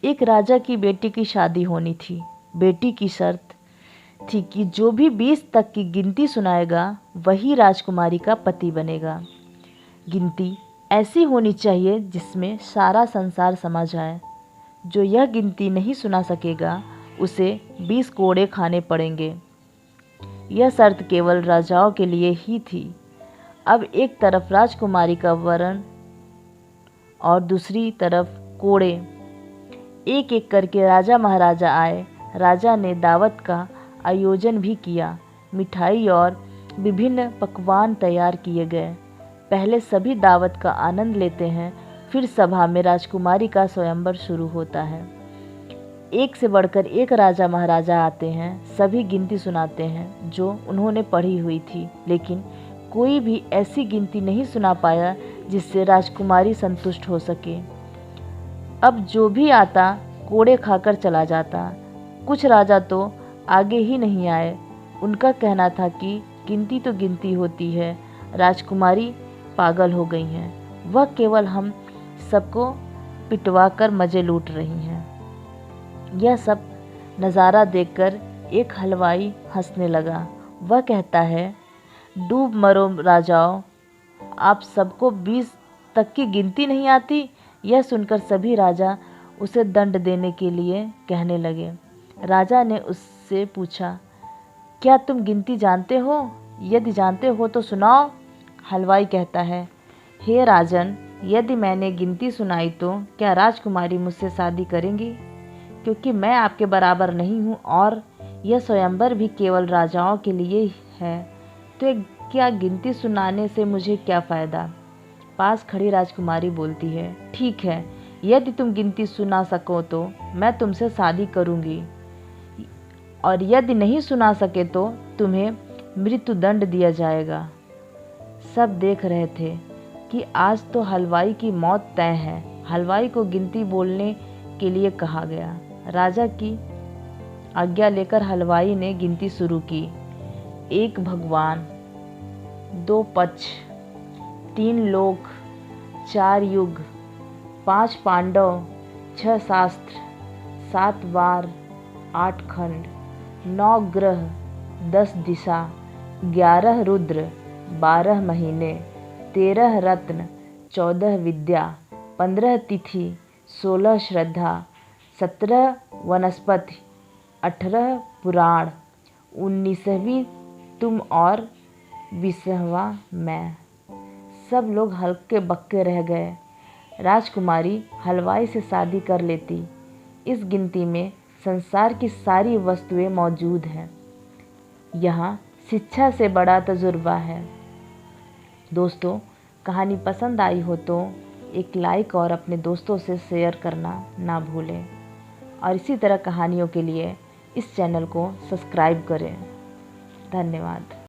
एक राजा की बेटी की शादी होनी थी। बेटी की शर्त थी कि जो भी 20 तक की गिनती सुनाएगा वही राजकुमारी का पति बनेगा। गिनती ऐसी होनी चाहिए जिसमें सारा संसार समा जाए। जो यह गिनती नहीं सुना सकेगा उसे 20 कोड़े खाने पड़ेंगे। यह शर्त केवल राजाओं के लिए ही थी। अब एक तरफ राजकुमारी का वरण और दूसरी तरफ कोड़े। एक एक करके राजा महाराजा आए। राजा ने दावत का आयोजन भी किया। मिठाई और विभिन्न पकवान तैयार किए गए। पहले सभी दावत का आनंद लेते हैं, फिर सभा में राजकुमारी का स्वयंवर शुरू होता है। एक से बढ़कर एक राजा महाराजा आते हैं। सभी गिनती सुनाते हैं जो उन्होंने पढ़ी हुई थी, लेकिन कोई भी ऐसी गिनती नहीं सुना पाया जिससे राजकुमारी संतुष्ट हो सके। अब जो भी आता कोड़े खाकर चला जाता। कुछ राजा तो आगे ही नहीं आए। उनका कहना था कि गिनती तो गिनती होती है, राजकुमारी पागल हो गई हैं, वह केवल हम सबको पिटवा कर मज़े लूट रही हैं। यह सब नज़ारा देखकर एक हलवाई हंसने लगा। वह कहता है, डूब मरो राजाओं, आप सबको 20 तक की गिनती नहीं आती। यह सुनकर सभी राजा उसे दंड देने के लिए कहने लगे। राजा ने उससे पूछा, क्या तुम गिनती जानते हो? यदि जानते हो तो सुनाओ। हलवाई कहता है, हे राजन, यदि मैंने गिनती सुनाई तो क्या राजकुमारी मुझसे शादी करेंगी? क्योंकि मैं आपके बराबर नहीं हूँ और यह स्वयंवर भी केवल राजाओं के लिए है, तो क्या गिनती सुनाने से मुझे क्या फ़ायदा? पास खड़ी राजकुमारी बोलती है, ठीक है, यदि तुम गिनती सुना सको तो मैं तुमसे शादी करूँगी, और यदि नहीं सुना सके तो तुम्हें मृत्युदंड दिया जाएगा। सब देख रहे थे कि आज तो हलवाई की मौत तय है। हलवाई को गिनती बोलने के लिए कहा गया। राजा की आज्ञा लेकर हलवाई ने गिनती शुरू की। 1 भगवान, 2 पक्ष, 3 लोक, 4 युग, 5 पांडव, 6 शास्त्र, 7 वार, 8 खंड, 9 ग्रह, 10 दिशा, 11 रुद्र, 12 महीने, 13 रत्न, 14 विद्या, 15 तिथि, 16 श्रद्धा, 17 वनस्पति, 18 पुराण, 19वीं तुम और 20वां मैं। सब लोग हल्के बक्के रह गए। राजकुमारी हलवाई से शादी कर लेती। इस गिनती में संसार की सारी वस्तुएं मौजूद हैं। यहाँ शिक्षा से बड़ा तजुर्बा है। दोस्तों, कहानी पसंद आई हो तो एक लाइक और अपने दोस्तों से शेयर करना ना भूलें, और इसी तरह कहानियों के लिए इस चैनल को सब्सक्राइब करें। धन्यवाद।